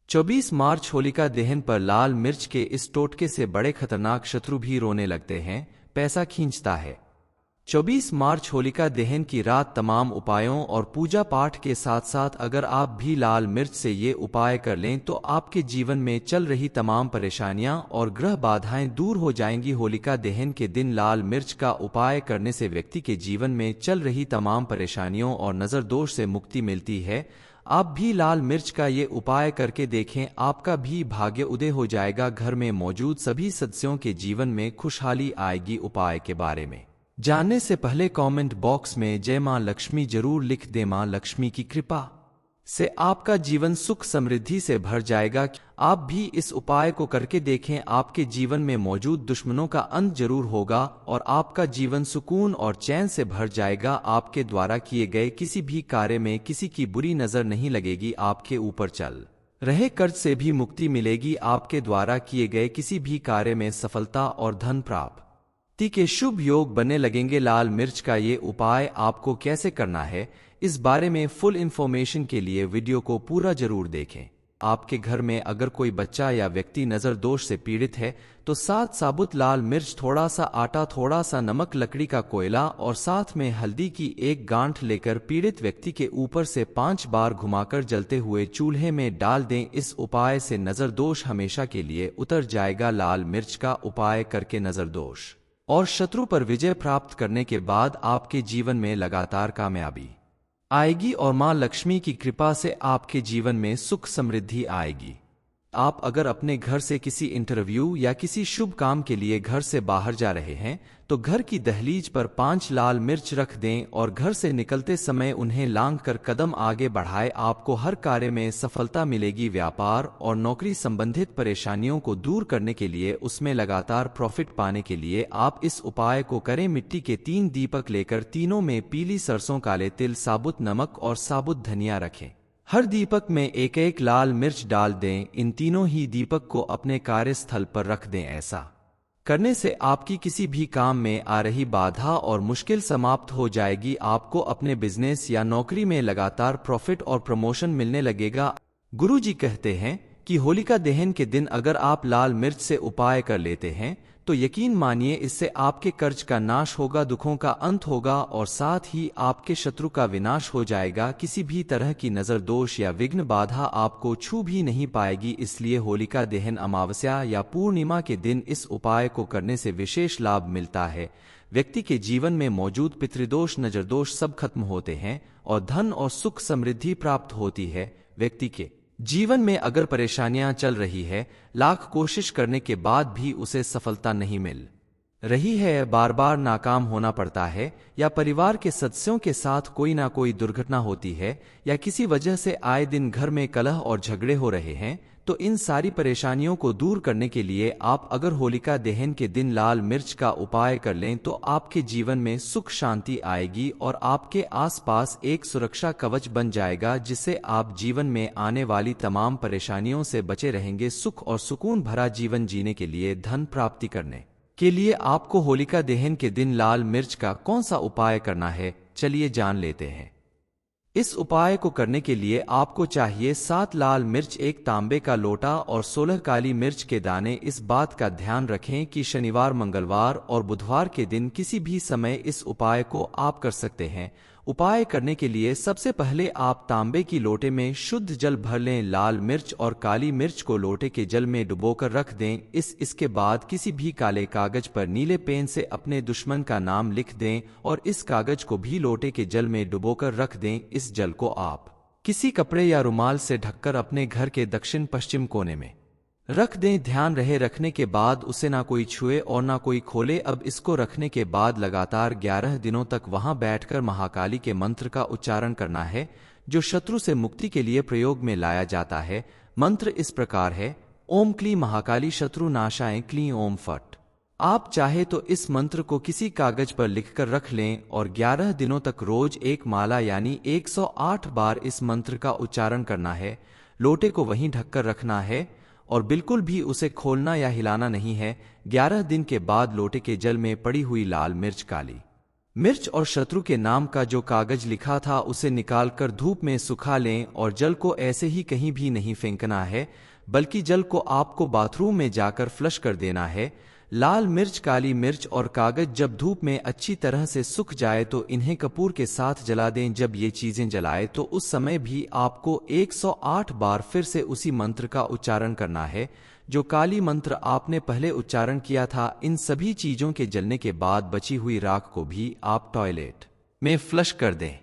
24 मार्च होलिका दहन पर लाल मिर्च के इस टोटके से बड़े खतरनाक शत्रु भी रोने लगते हैं, पैसा खींचता है। 24 मार्च होलिका दहन की रात तमाम उपायों और पूजा पाठ के साथ साथ अगर आप भी लाल मिर्च से ये उपाय कर लें तो आपके जीवन में चल रही तमाम परेशानियां और ग्रह बाधाएं दूर हो जाएंगी। होलिका दहन के दिन लाल मिर्च का उपाय करने से व्यक्ति के जीवन में चल रही तमाम परेशानियों और नजर दोष से मुक्ति मिलती है। आप भी लाल मिर्च का ये उपाय करके देखें, आपका भी भाग्य उदय हो जाएगा। घर में मौजूद सभी सदस्यों के जीवन में खुशहाली आएगी। उपाय के बारे में जानने से पहले कमेंट बॉक्स में जय मां लक्ष्मी जरूर लिख दें। मां लक्ष्मी की कृपा से आपका जीवन सुख समृद्धि से भर जाएगा। आप भी इस उपाय को करके देखें, आपके जीवन में मौजूद दुश्मनों का अंत जरूर होगा और आपका जीवन सुकून और चैन से भर जाएगा। आपके द्वारा किए गए किसी भी कार्य में किसी की बुरी नजर नहीं लगेगी। आपके ऊपर चल रहे कर्ज से भी मुक्ति मिलेगी। आपके द्वारा किए गए किसी भी कार्य में सफलता और धन प्राप्ति के शुभ योग बनने लगेंगे। लाल मिर्च का ये उपाय आपको कैसे करना है, इस बारे में फुल इंफॉर्मेशन के लिए वीडियो को पूरा जरूर देखें। आपके घर में अगर कोई बच्चा या व्यक्ति नजर दोष से पीड़ित है तो 7 साबुत लाल मिर्च, थोड़ा सा आटा, थोड़ा सा नमक, लकड़ी का कोयला और साथ में हल्दी की एक गांठ लेकर पीड़ित व्यक्ति के ऊपर से 5 बार घुमाकर जलते हुए चूल्हे में डाल दें। इस उपाय से नजर दोष हमेशा के लिए उतर जाएगा। लाल मिर्च का उपाय करके नजर दोष और शत्रु पर विजय प्राप्त करने के बाद आपके जीवन में लगातार कामयाबी आएगी और मां लक्ष्मी की कृपा से आपके जीवन में सुख समृद्धि आएगी। आप अगर अपने घर से किसी इंटरव्यू या किसी शुभ काम के लिए घर से बाहर जा रहे हैं तो घर की दहलीज पर 5 लाल मिर्च रख दें और घर से निकलते समय उन्हें लांघ कर कदम आगे बढ़ाएं। आपको हर कार्य में सफलता मिलेगी। व्यापार और नौकरी संबंधित परेशानियों को दूर करने के लिए, उसमें लगातार प्रॉफिट पाने के लिए आप इस उपाय को करें। मिट्टी के 3 दीपक लेकर तीनों में पीली सरसों, काले तिल, साबुत नमक और साबुत धनिया रखें। हर दीपक में एक एक लाल मिर्च डाल दें। इन तीनों ही दीपक को अपने कार्यस्थल पर रख दें। ऐसा करने से आपकी किसी भी काम में आ रही बाधा और मुश्किल समाप्त हो जाएगी। आपको अपने बिजनेस या नौकरी में लगातार प्रॉफिट और प्रमोशन मिलने लगेगा। गुरुजी कहते हैं कि होलिका दहन के दिन अगर आप लाल मिर्च से उपाय कर लेते हैं तो यकीन मानिए इससे आपके कर्ज का नाश होगा, दुखों का अंत होगा और साथ ही आपके शत्रु का विनाश हो जाएगा। किसी भी तरह की नजर दोष या विघ्न बाधा आपको छू भी नहीं पाएगी। इसलिए होलिका दहन, अमावस्या या पूर्णिमा के दिन इस उपाय को करने से विशेष लाभ मिलता है। व्यक्ति के जीवन में मौजूद पितृदोष, नजर दोष सब खत्म होते हैं और धन और सुख समृद्धि प्राप्त होती है। व्यक्ति के जीवन में अगर परेशानियां चल रही है, लाख कोशिश करने के बाद भी उसे सफलता नहीं मिल रही है, बार बार नाकाम होना पड़ता है या परिवार के सदस्यों के साथ कोई ना कोई दुर्घटना होती है या किसी वजह से आए दिन घर में कलह और झगड़े हो रहे हैं, तो इन सारी परेशानियों को दूर करने के लिए आप अगर होलिका दहन के दिन लाल मिर्च का उपाय कर लें तो आपके जीवन में सुख शांति आएगी और आपके आसपास एक सुरक्षा कवच बन जाएगा, जिससे आप जीवन में आने वाली तमाम परेशानियों से बचे रहेंगे। सुख और सुकून भरा जीवन जीने के लिए, धन प्राप्ति करने के लिए आपको होलिका दहन के दिन लाल मिर्च का कौन सा उपाय करना है, चलिए जान लेते हैं। इस उपाय को करने के लिए आपको चाहिए 7 लाल मिर्च, 1 तांबे का लोटा और 16 काली मिर्च के दाने। इस बात का ध्यान रखें कि शनिवार, मंगलवार और बुधवार के दिन किसी भी समय इस उपाय को आप कर सकते हैं। उपाय करने के लिए सबसे पहले आप तांबे की लोटे में शुद्ध जल भर लें। लाल मिर्च और काली मिर्च को लोटे के जल में डुबोकर रख दें। इसके बाद किसी भी काले कागज पर नीले पेन से अपने दुश्मन का नाम लिख दें और इस कागज को भी लोटे के जल में डुबोकर रख दें। इस जल को आप किसी कपड़े या रुमाल से ढककर अपने घर के दक्षिण पश्चिम कोने में रख दें। ध्यान रहे रखने के बाद उसे ना कोई छुए और ना कोई खोले। अब इसको रखने के बाद लगातार 11 दिनों तक वहां बैठकर महाकाली के मंत्र का उच्चारण करना है, जो शत्रु से मुक्ति के लिए प्रयोग में लाया जाता है। मंत्र इस प्रकार है: ओम क्लीं महाकाली शत्रु नाशाय क्लीं ओम फट। आप चाहे तो इस मंत्र को किसी कागज पर लिखकर रख लें और 11 दिनों तक रोज एक माला यानी 108 बार इस मंत्र का उच्चारण करना है। लोटे को वहीं ढककर रखना है और बिल्कुल भी उसे खोलना या हिलाना नहीं है। 11 दिन के बाद लोटे के जल में पड़ी हुई लाल मिर्च, काली मिर्च और शत्रु के नाम का जो कागज लिखा था उसे निकालकर धूप में सुखा लें और जल को ऐसे ही कहीं भी नहीं फेंकना है, बल्कि जल को आपको बाथरूम में जाकर फ्लश कर देना है। लाल मिर्च, काली मिर्च और कागज जब धूप में अच्छी तरह से सूख जाए तो इन्हें कपूर के साथ जला दें। जब ये चीजें जलाए तो उस समय भी आपको 108 बार फिर से उसी मंत्र का उच्चारण करना है जो काली मंत्र आपने पहले उच्चारण किया था। इन सभी चीजों के जलने के बाद बची हुई राख को भी आप टॉयलेट में फ्लश कर दें।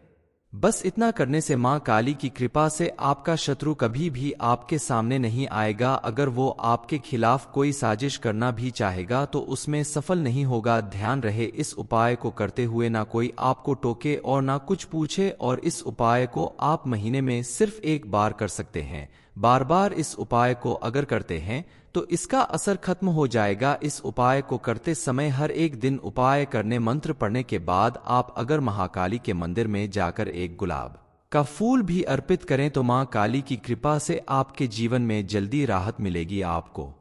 बस इतना करने से मां काली की कृपा से आपका शत्रु कभी भी आपके सामने नहीं आएगा। अगर वो आपके खिलाफ कोई साजिश करना भी चाहेगा तो उसमें सफल नहीं होगा। ध्यान रहे, इस उपाय को करते हुए ना कोई आपको टोके और ना कुछ पूछे, और इस उपाय को आप महीने में सिर्फ एक बार कर सकते हैं। बार बार इस उपाय को अगर करते हैं तो इसका असर खत्म हो जाएगा। इस उपाय को करते समय हर एक दिन उपाय करने मंत्र पढ़ने के बाद आप अगर महाकाली के मंदिर में जाकर एक गुलाब का फूल भी अर्पित करें तो मां काली की कृपा से आपके जीवन में जल्दी राहत मिलेगी। आपको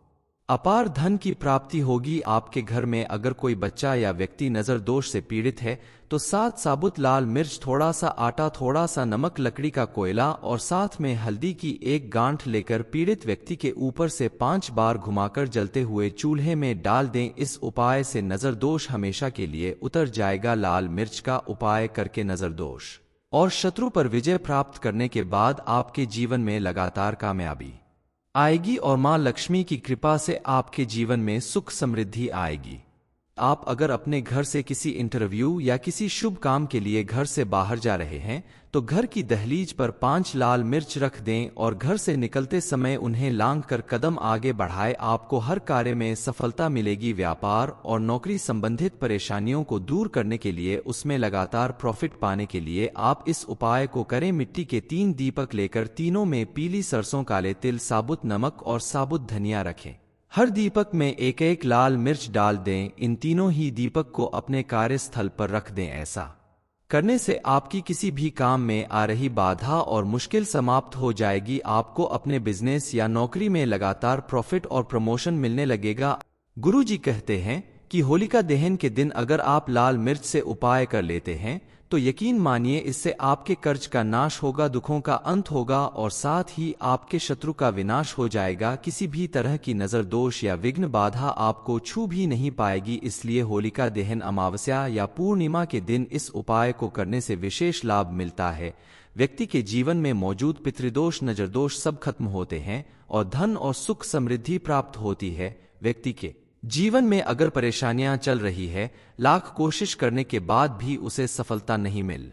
अपार धन की प्राप्ति होगी। आपके घर में अगर कोई बच्चा या व्यक्ति नजर दोष से पीड़ित है तो 7 साबुत लाल मिर्च, थोड़ा सा आटा, थोड़ा सा नमक, लकड़ी का कोयला और साथ में हल्दी की एक गांठ लेकर पीड़ित व्यक्ति के ऊपर से 5 बार घुमाकर जलते हुए चूल्हे में डाल दें। इस उपाय से नजर दोष हमेशा के लिए उतर जाएगा। लाल मिर्च का उपाय करके नजर दोष और शत्रु पर विजय प्राप्त करने के बाद आपके जीवन में लगातार कामयाबी आएगी और मां लक्ष्मी की कृपा से आपके जीवन में सुख समृद्धि आएगी। आप अगर अपने घर से किसी इंटरव्यू या किसी शुभ काम के लिए घर से बाहर जा रहे हैं तो घर की दहलीज पर 5 लाल मिर्च रख दें और घर से निकलते समय उन्हें लांघ कर कदम आगे बढ़ाएं। आपको हर कार्य में सफलता मिलेगी। व्यापार और नौकरी संबंधित परेशानियों को दूर करने के लिए, उसमें लगातार प्रॉफिट पाने के लिए आप इस उपाय को करें। मिट्टी के 3 दीपक लेकर तीनों में पीली सरसों, काले तिल, साबुत नमक और साबुत धनिया रखें। हर दीपक में एक एक लाल मिर्च डाल दें। इन तीनों ही दीपक को अपने कार्यस्थल पर रख दें। ऐसा करने से आपकी किसी भी काम में आ रही बाधा और मुश्किल समाप्त हो जाएगी। आपको अपने बिजनेस या नौकरी में लगातार प्रॉफिट और प्रमोशन मिलने लगेगा। गुरुजी कहते हैं कि होलिका दहन के दिन अगर आप लाल मिर्च से उपाय कर लेते हैं तो यकीन मानिए इससे आपके कर्ज का नाश होगा, दुखों का अंत होगा और साथ ही आपके शत्रु का विनाश हो जाएगा। किसी भी तरह की नजर दोष या विघ्न बाधा आपको छू भी नहीं पाएगी। इसलिए होलिका दहन, अमावस्या या पूर्णिमा के दिन इस उपाय को करने से विशेष लाभ मिलता है। व्यक्ति के जीवन में मौजूद पितृदोष, नजरदोष सब खत्म होते हैं और धन और सुख समृद्धि प्राप्त होती है। व्यक्ति के जीवन में अगर परेशानियां चल रही है, लाख कोशिश करने के बाद भी उसे सफलता नहीं मिल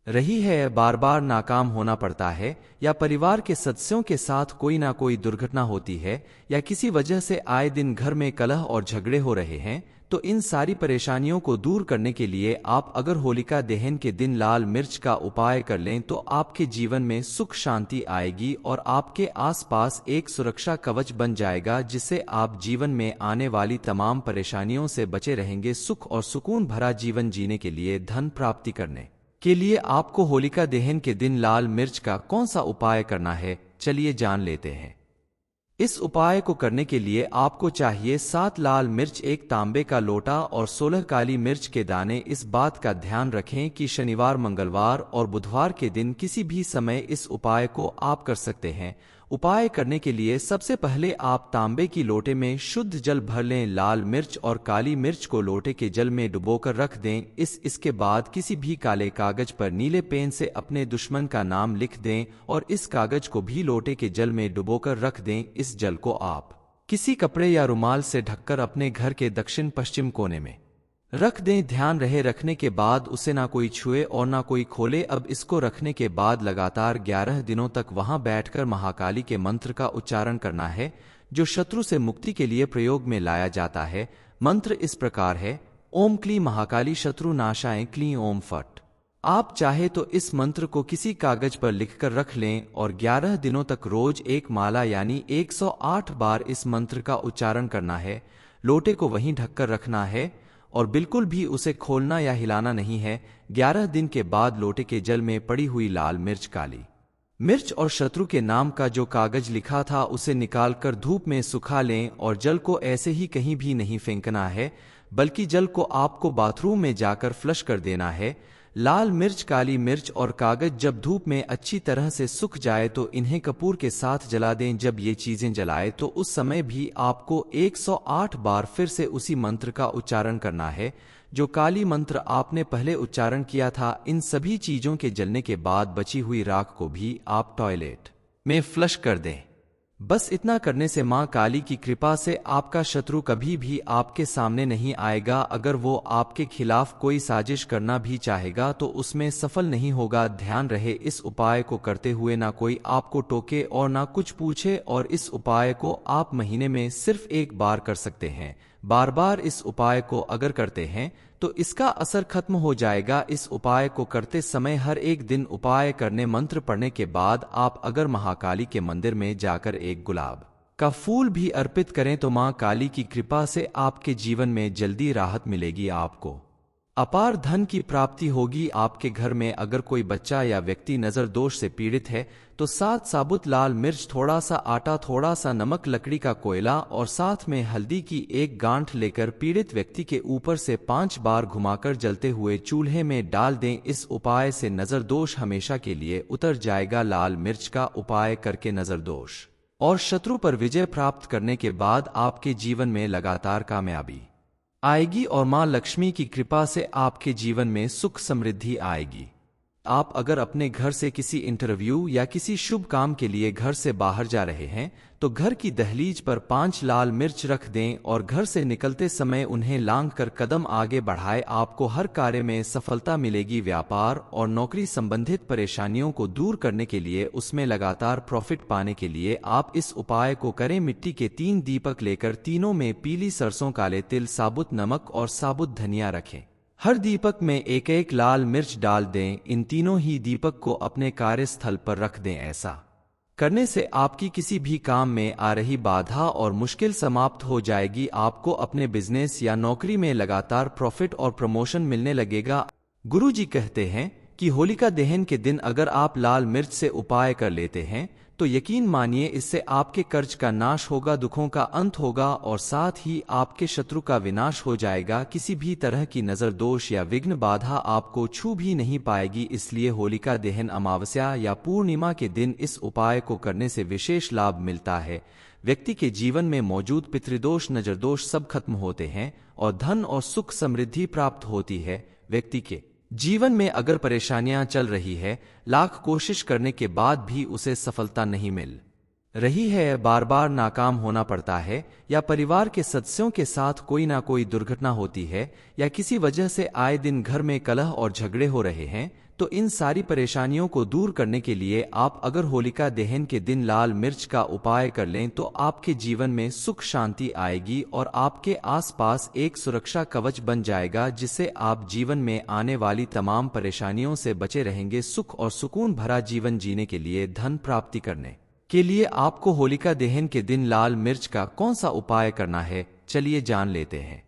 रही है, बार बार नाकाम होना पड़ता है, या परिवार के सदस्यों के साथ कोई ना कोई दुर्घटना होती है, या किसी वजह से आए दिन घर में कलह और झगड़े हो रहे हैं, तो इन सारी परेशानियों को दूर करने के लिए आप अगर होलिका दहन के दिन लाल मिर्च का उपाय कर लें तो आपके जीवन में सुख शांति आएगी और आपके आसपास एक सुरक्षा कवच बन जाएगा, जिससे आप जीवन में आने वाली तमाम परेशानियों से बचे रहेंगे। सुख और सुकून भरा जीवन जीने के लिए, धन प्राप्ति करने के लिए आपको होलिका दहन के दिन लाल मिर्च का कौन सा उपाय करना है, चलिए जान लेते हैं। इस उपाय को करने के लिए आपको चाहिए 7 लाल मिर्च, 1 तांबे का लोटा और 16 काली मिर्च के दाने। इस बात का ध्यान रखें कि शनिवार, मंगलवार और बुधवार के दिन किसी भी समय इस उपाय को आप कर सकते हैं। उपाय करने के लिए सबसे पहले आप तांबे की लोटे में शुद्ध जल भर लें। लाल मिर्च और काली मिर्च को लोटे के जल में डुबोकर रख दें। इसके बाद किसी भी काले कागज पर नीले पेन से अपने दुश्मन का नाम लिख दें और इस कागज को भी लोटे के जल में डुबोकर रख दें। इस जल को आप किसी कपड़े या रुमाल से ढककर अपने घर के दक्षिण पश्चिम कोने में रख दें। ध्यान रहे, रखने के बाद उसे ना कोई छुए और ना कोई खोले। अब इसको रखने के बाद लगातार 11 दिनों तक वहां बैठकर महाकाली के मंत्र का उच्चारण करना है, जो शत्रु से मुक्ति के लिए प्रयोग में लाया जाता है। मंत्र इस प्रकार है: ओम क्लीं महाकाली शत्रु नाशाय क्लीं ओम फट। आप चाहे तो इस मंत्र को किसी कागज पर लिखकर रख लें और 11 दिनों तक रोज एक माला यानी 108 बार इस मंत्र का उच्चारण करना है। लोटे को वहीं ढककर रखना है और बिल्कुल भी उसे खोलना या हिलाना नहीं है। 11 दिन के बाद लोटे के जल में पड़ी हुई लाल मिर्च, काली मिर्च और शत्रु के नाम का जो कागज लिखा था उसे निकालकर धूप में सुखा लें और जल को ऐसे ही कहीं भी नहीं फेंकना है, बल्कि जल को आपको बाथरूम में जाकर फ्लश कर देना है। लाल मिर्च, काली मिर्च और कागज जब धूप में अच्छी तरह से सूख जाए तो इन्हें कपूर के साथ जला दें। जब ये चीजें जलाए तो उस समय भी आपको 108 बार फिर से उसी मंत्र का उच्चारण करना है जो काली मंत्र आपने पहले उच्चारण किया था। इन सभी चीजों के जलने के बाद बची हुई राख को भी आप टॉयलेट में फ्लश कर दें। बस इतना करने से मां काली की कृपा से आपका शत्रु कभी भी आपके सामने नहीं आएगा। अगर वो आपके खिलाफ कोई साजिश करना भी चाहेगा तो उसमें सफल नहीं होगा। ध्यान रहे, इस उपाय को करते हुए ना कोई आपको टोके और ना कुछ पूछे, और इस उपाय को आप महीने में सिर्फ एक बार कर सकते हैं। बार बार इस उपाय को अगर करते हैं तो इसका असर खत्म हो जाएगा। इस उपाय को करते समय हर एक दिन उपाय करने मंत्र पढ़ने के बाद आप अगर महाकाली के मंदिर में जाकर एक गुलाब का फूल भी अर्पित करें तो मां काली की कृपा से आपके जीवन में जल्दी राहत मिलेगी। आपको अपार धन की प्राप्ति होगी। आपके घर में अगर कोई बच्चा या व्यक्ति नजर दोष से पीड़ित है तो 7 साबुत लाल मिर्च, थोड़ा सा आटा, थोड़ा सा नमक, लकड़ी का कोयला और साथ में हल्दी की एक गांठ लेकर पीड़ित व्यक्ति के ऊपर से 5 बार घुमाकर जलते हुए चूल्हे में डाल दें। इस उपाय से नजर दोष हमेशा के लिए उतर जाएगा। लाल मिर्च का उपाय करके नजर दोष और शत्रु पर विजय प्राप्त करने के बाद आपके जीवन में लगातार कामयाबी आएगी और मां लक्ष्मी की कृपा से आपके जीवन में सुख समृद्धि आएगी। आप अगर अपने घर से किसी इंटरव्यू या किसी शुभ काम के लिए घर से बाहर जा रहे हैं तो घर की दहलीज पर 5 लाल मिर्च रख दें और घर से निकलते समय उन्हें लांघ कर कदम आगे बढ़ाएं। आपको हर कार्य में सफलता मिलेगी। व्यापार और नौकरी संबंधित परेशानियों को दूर करने के लिए, उसमें लगातार प्रॉफिट पाने के लिए आप इस उपाय को करें। मिट्टी के 3 दीपक लेकर तीनों में पीली सरसों, काले तिल, साबुत नमक और साबुत धनिया रखें। हर दीपक में एक एक लाल मिर्च डाल दें। इन तीनों ही दीपक को अपने कार्यस्थल पर रख दें। ऐसा करने से आपकी किसी भी काम में आ रही बाधा और मुश्किल समाप्त हो जाएगी। आपको अपने बिजनेस या नौकरी में लगातार प्रॉफिट और प्रमोशन मिलने लगेगा। गुरुजी कहते हैं कि होलिका दहन के दिन अगर आप लाल मिर्च से उपाय कर लेते हैं तो यकीन मानिए इससे आपके कर्ज का नाश होगा, दुखों का अंत होगा और साथ ही आपके शत्रु का विनाश हो जाएगा। किसी भी तरह की नजर दोष या विघ्न बाधा आपको छू भी नहीं पाएगी। इसलिए होलिका दहन, अमावस्या या पूर्णिमा के दिन इस उपाय को करने से विशेष लाभ मिलता है। व्यक्ति के जीवन में मौजूद पितृदोष, नजर दोष सब खत्म होते हैं और धन और सुख समृद्धि प्राप्त होती है। व्यक्ति के जीवन में अगर परेशानियां चल रही है, लाख कोशिश करने के बाद भी उसे सफलता नहीं मिल रही है, बार बार नाकाम होना पड़ता है, या परिवार के सदस्यों के साथ कोई ना कोई दुर्घटना होती है, या किसी वजह से आए दिन घर में कलह और झगड़े हो रहे हैं, तो इन सारी परेशानियों को दूर करने के लिए आप अगर होलिका दहन के दिन लाल मिर्च का उपाय कर लें तो आपके जीवन में सुख शांति आएगी और आपके आसपास एक सुरक्षा कवच बन जाएगा, जिससे आप जीवन में आने वाली तमाम परेशानियों से बचे रहेंगे। सुख और सुकून भरा जीवन जीने के लिए, धन प्राप्ति करने के लिए आपको होलिका दहन के दिन लाल मिर्च का कौन सा उपाय करना है, चलिए जान लेते हैं।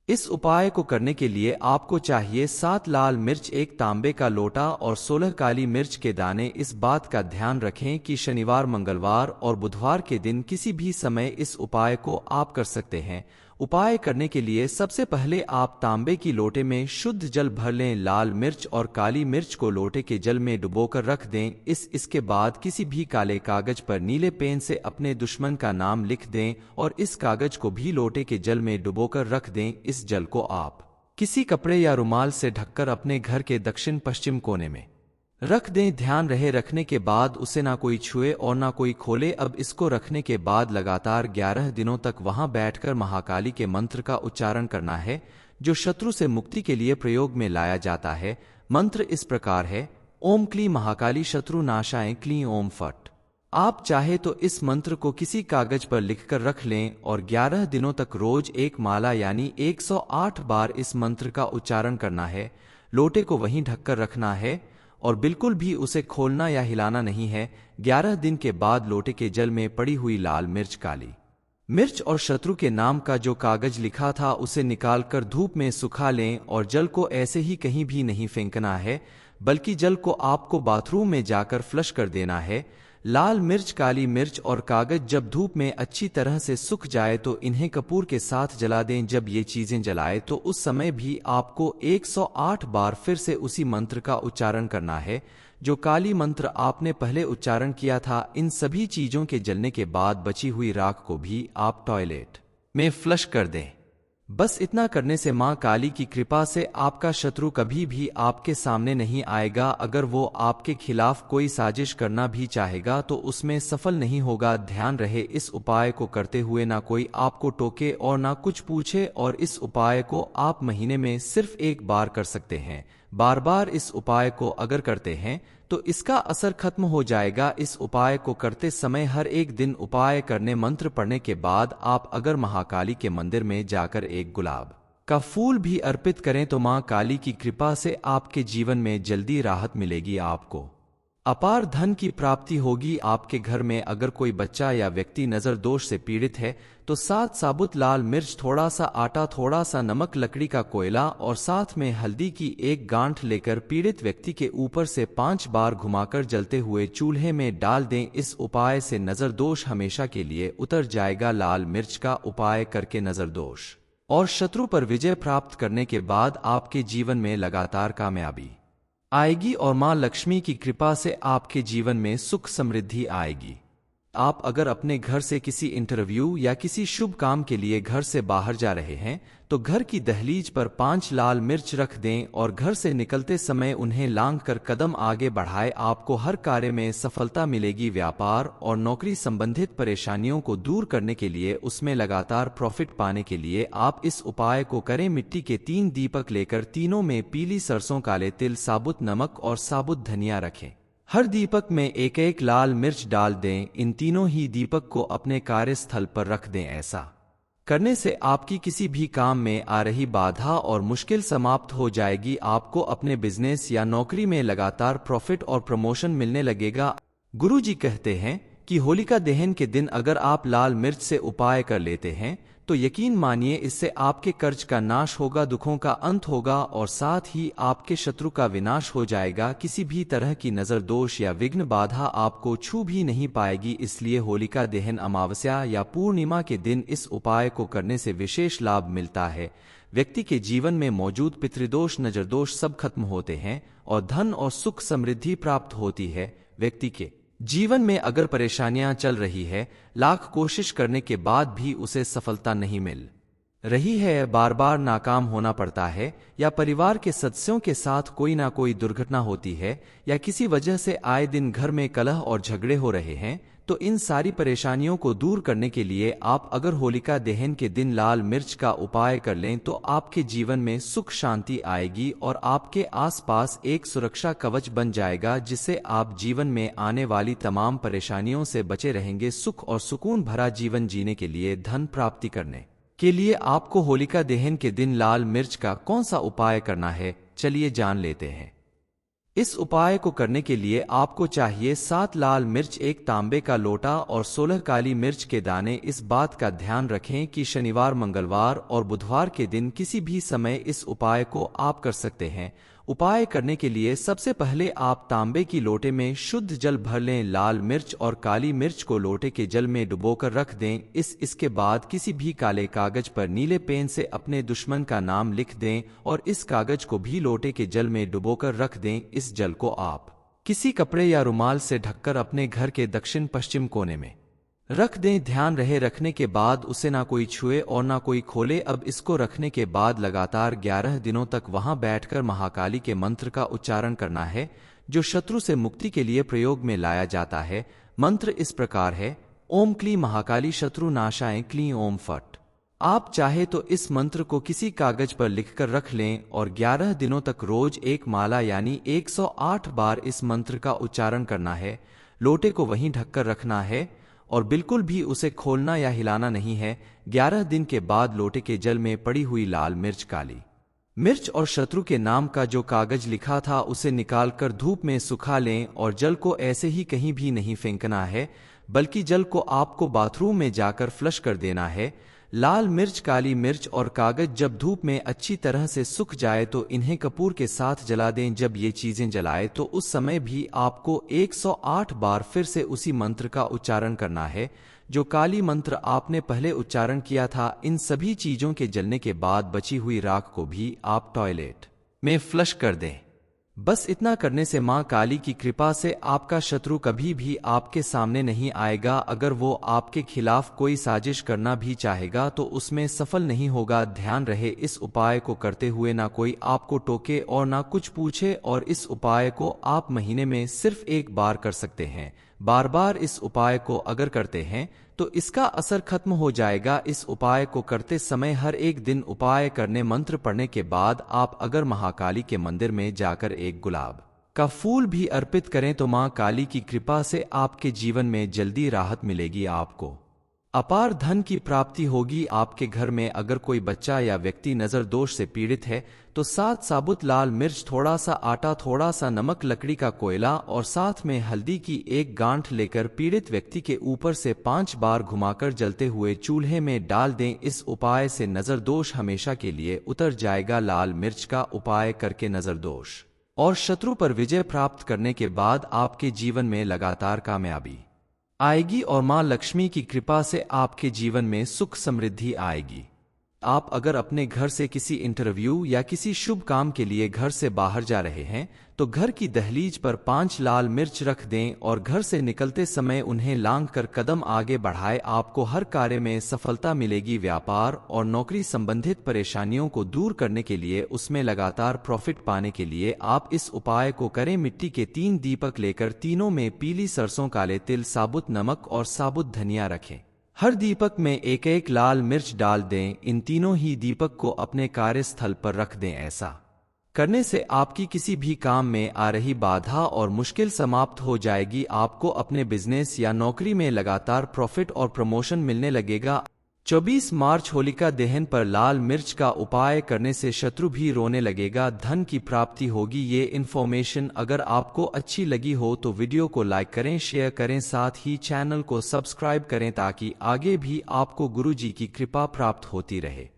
इस उपाय को करने के लिए आपको चाहिए 7 लाल मिर्च, 1 तांबे का लोटा और 16 काली मिर्च के दाने। इस बात का ध्यान रखें कि शनिवार, मंगलवार और बुधवार के दिन किसी भी समय इस उपाय को आप कर सकते हैं। उपाय करने के लिए सबसे पहले आप तांबे की लोटे में शुद्ध जल भर लें। लाल मिर्च और काली मिर्च को लोटे के जल में डुबोकर रख दें। इसके बाद किसी भी काले कागज पर नीले पेन से अपने दुश्मन का नाम लिख दें और इस कागज को भी लोटे के जल में डुबोकर रख दें। इस जल को आप किसी कपड़े या रुमाल से ढककर अपने घर के दक्षिण पश्चिम कोने में रख दें। ध्यान रहे, रखने के बाद उसे ना कोई छुए और ना कोई खोले। अब इसको रखने के बाद लगातार 11 दिनों तक वहां बैठकर महाकाली के मंत्र का उच्चारण करना है, जो शत्रु से मुक्ति के लिए प्रयोग में लाया जाता है। मंत्र इस प्रकार है: ओम क्लीं महाकाली शत्रु नाशाय क्लीं ओम फट। आप चाहे तो इस मंत्र को किसी कागज पर लिखकर रख लें और 11 दिनों तक रोज एक माला यानी 108 बार इस मंत्र का उच्चारण करना है। लोटे को वहीं ढककर रखना है और बिल्कुल भी उसे खोलना या हिलाना नहीं है। 11 दिन के बाद लोटे के जल में पड़ी हुई लाल मिर्च, काली मिर्च और शत्रु के नाम का जो कागज लिखा था उसे निकालकर धूप में सुखा लें और जल को ऐसे ही कहीं भी नहीं फेंकना है, बल्कि जल को आपको बाथरूम में जाकर फ्लश कर देना है। लाल मिर्च, काली मिर्च और कागज जब धूप में अच्छी तरह से सूख जाए तो इन्हें कपूर के साथ जला दें। जब ये चीजें जलाए तो उस समय भी आपको 108 बार फिर से उसी मंत्र का उच्चारण करना है जो काली मंत्र आपने पहले उच्चारण किया था। इन सभी चीजों के जलने के बाद बची हुई राख को भी आप टॉयलेट में फ्लश कर दें। बस इतना करने से मां काली की कृपा से आपका शत्रु कभी भी आपके सामने नहीं आएगा। अगर वो आपके खिलाफ कोई साजिश करना भी चाहेगा तो उसमें सफल नहीं होगा। ध्यान रहे, इस उपाय को करते हुए ना कोई आपको टोके और ना कुछ पूछे, और इस उपाय को आप महीने में सिर्फ एक बार कर सकते हैं। बार बार इस उपाय को अगर करते हैं तो इसका असर खत्म हो जाएगा। इस उपाय को करते समय हर एक दिन उपाय करने मंत्र पढ़ने के बाद आप अगर महाकाली के मंदिर में जाकर एक गुलाब का फूल भी अर्पित करें तो मां काली की कृपा से आपके जीवन में जल्दी राहत मिलेगी। आपको अपार धन की प्राप्ति होगी। आपके घर में अगर कोई बच्चा या व्यक्ति नजर दोष से पीड़ित है तो 7 साबुत लाल मिर्च, थोड़ा सा आटा, थोड़ा सा नमक, लकड़ी का कोयला और साथ में हल्दी की एक गांठ लेकर पीड़ित व्यक्ति के ऊपर से 5 बार घुमाकर जलते हुए चूल्हे में डाल दें। इस उपाय से नजर दोष हमेशा के लिए उतर जाएगा। लाल मिर्च का उपाय करके नजर दोष और शत्रु पर विजय प्राप्त करने के बाद आपके जीवन में लगातार कामयाबी आएगी और मां लक्ष्मी की कृपा से आपके जीवन में सुख समृद्धि आएगी। आप अगर अपने घर से किसी इंटरव्यू या किसी शुभ काम के लिए घर से बाहर जा रहे हैं तो घर की दहलीज पर 5 लाल मिर्च रख दें और घर से निकलते समय उन्हें लांघ कर कदम आगे बढ़ाएं। आपको हर कार्य में सफलता मिलेगी। व्यापार और नौकरी संबंधित परेशानियों को दूर करने के लिए, उसमें लगातार प्रॉफिट पाने के लिए आप इस उपाय को करें। मिट्टी के 3 दीपक लेकर तीनों में पीली सरसों, काले तिल, साबुत नमक और साबुत धनिया रखें। हर दीपक में एक एक लाल मिर्च डाल दें। इन तीनों ही दीपक को अपने कार्यस्थल पर रख दें। ऐसा करने से आपकी किसी भी काम में आ रही बाधा और मुश्किल समाप्त हो जाएगी। आपको अपने बिजनेस या नौकरी में लगातार प्रॉफिट और प्रमोशन मिलने लगेगा। गुरुजी कहते हैं कि होलिका दहन के दिन अगर आप लाल मिर्च से उपाय कर लेते हैं तो यकीन मानिए इससे आपके कर्ज का नाश होगा, दुखों का अंत होगा और साथ ही आपके शत्रु का विनाश हो जाएगा। किसी भी तरह की नजर दोष या विघ्न बाधा आपको छू भी नहीं पाएगी। इसलिए होलिका दहन, अमावस्या या पूर्णिमा के दिन इस उपाय को करने से विशेष लाभ मिलता है। व्यक्ति के जीवन में मौजूद पितृदोष, नजरदोष सब खत्म होते हैं और धन और सुख समृद्धि प्राप्त होती है। व्यक्ति के जीवन में अगर परेशानियां चल रही है, लाख कोशिश करने के बाद भी उसे सफलता नहीं मिल रही है, बार बार नाकाम होना पड़ता है, या परिवार के सदस्यों के साथ कोई ना कोई दुर्घटना होती है, या किसी वजह से आए दिन घर में कलह और झगड़े हो रहे हैं, तो इन सारी परेशानियों को दूर करने के लिए आप अगर होलिका दहन के दिन लाल मिर्च का उपाय कर लें तो आपके जीवन में सुख शांति आएगी और आपके आसपास एक सुरक्षा कवच बन जाएगा, जिससे आप जीवन में आने वाली तमाम परेशानियों से बचे रहेंगे। सुख और सुकून भरा जीवन जीने के लिए, धन प्राप्ति करने के लिए आपको होलिका दहन के दिन लाल मिर्च का कौन सा उपाय करना है, चलिए जान लेते हैं। इस उपाय को करने के लिए आपको चाहिए 7 लाल मिर्च, 1 तांबे का लोटा और 16 काली मिर्च के दाने। इस बात का ध्यान रखें कि शनिवार, मंगलवार और बुधवार के दिन किसी भी समय इस उपाय को आप कर सकते हैं। उपाय करने के लिए सबसे पहले आप तांबे की लोटे में शुद्ध जल भर लें। लाल मिर्च और काली मिर्च को लोटे के जल में डुबोकर रख दें। इसके बाद किसी भी काले कागज पर नीले पेन से अपने दुश्मन का नाम लिख दें और इस कागज को भी लोटे के जल में डुबोकर रख दें। इस जल को आप किसी कपड़े या रुमाल से ढककर अपने घर के दक्षिण पश्चिम कोने में रख दें। ध्यान रहे, रखने के बाद उसे ना कोई छुए और ना कोई खोले। अब इसको रखने के बाद लगातार 11 दिनों तक वहां बैठकर महाकाली के मंत्र का उच्चारण करना है, जो शत्रु से मुक्ति के लिए प्रयोग में लाया जाता है। मंत्र इस प्रकार है: ओम क्लीं महाकाली शत्रु नाशाय क्लीं ओम फट। आप चाहे तो इस मंत्र को किसी कागज पर लिखकर रख लें और 11 दिनों तक रोज एक माला यानी 108 बार इस मंत्र का उच्चारण करना है। लोटे को वहीं ढककर रखना है और बिल्कुल भी उसे खोलना या हिलाना नहीं है। 11 दिन के बाद लोटे के जल में पड़ी हुई लाल मिर्च, काली मिर्च और शत्रु के नाम का जो कागज लिखा था उसे निकालकर धूप में सुखा लें और जल को ऐसे ही कहीं भी नहीं फेंकना है, बल्कि जल को आपको बाथरूम में जाकर फ्लश कर देना है। लाल मिर्च, काली मिर्च और कागज जब धूप में अच्छी तरह से सूख जाए तो इन्हें कपूर के साथ जला दें। जब ये चीजें जलाए तो उस समय भी आपको 108 बार फिर से उसी मंत्र का उच्चारण करना है जो काली मंत्र आपने पहले उच्चारण किया था। इन सभी चीजों के जलने के बाद बची हुई राख को भी आप टॉयलेट में फ्लश कर दें। बस इतना करने से मां काली की कृपा से आपका शत्रु कभी भी आपके सामने नहीं आएगा। अगर वो आपके खिलाफ कोई साजिश करना भी चाहेगा तो उसमें सफल नहीं होगा। ध्यान रहे, इस उपाय को करते हुए ना कोई आपको टोके और ना कुछ पूछे, और इस उपाय को आप महीने में सिर्फ एक बार कर सकते हैं। बार बार इस उपाय को अगर करते हैं तो इसका असर खत्म हो जाएगा। इस उपाय को करते समय हर एक दिन उपाय करने मंत्र पढ़ने के बाद आप अगर महाकाली के मंदिर में जाकर एक गुलाब का फूल भी अर्पित करें तो मां काली की कृपा से आपके जीवन में जल्दी राहत मिलेगी। आपको अपार धन की प्राप्ति होगी। आपके घर में अगर कोई बच्चा या व्यक्ति नजर दोष से पीड़ित है तो 7 साबुत लाल मिर्च, थोड़ा सा आटा, थोड़ा सा नमक, लकड़ी का कोयला और साथ में हल्दी की एक गांठ लेकर पीड़ित व्यक्ति के ऊपर से 5 बार घुमाकर जलते हुए चूल्हे में डाल दें। इस उपाय से नजर दोष हमेशा के लिए उतर जाएगा। लाल मिर्च का उपाय करके नजर दोष और शत्रु पर विजय प्राप्त करने के बाद आपके जीवन में लगातार कामयाबी आएगी और मां लक्ष्मी की कृपा से आपके जीवन में सुख समृद्धि आएगी। आप अगर अपने घर से किसी इंटरव्यू या किसी शुभ काम के लिए घर से बाहर जा रहे हैं तो घर की दहलीज पर 5 लाल मिर्च रख दें और घर से निकलते समय उन्हें लांघ कर कदम आगे बढ़ाएं। आपको हर कार्य में सफलता मिलेगी। व्यापार और नौकरी संबंधित परेशानियों को दूर करने के लिए, उसमें लगातार प्रॉफिट पाने के लिए आप इस उपाय को करें। मिट्टी के 3 दीपक लेकर तीनों में पीली सरसों, काले तिल, साबुत नमक और साबुत धनिया रखें। हर दीपक में एक एक लाल मिर्च डाल दें। इन तीनों ही दीपक को अपने कार्यस्थल पर रख दें। ऐसा करने से आपकी किसी भी काम में आ रही बाधा और मुश्किल समाप्त हो जाएगी। आपको अपने बिजनेस या नौकरी में लगातार प्रॉफिट और प्रमोशन मिलने लगेगा। 24 मार्च होलिका दहन पर लाल मिर्च का उपाय करने से शत्रु भी रोने लगेगा, धन की प्राप्ति होगी। ये इन्फॉर्मेशन अगर आपको अच्छी लगी हो तो वीडियो को लाइक करें, शेयर करें, साथ ही चैनल को सब्सक्राइब करें ताकि आगे भी आपको गुरुजी की कृपा प्राप्त होती रहे।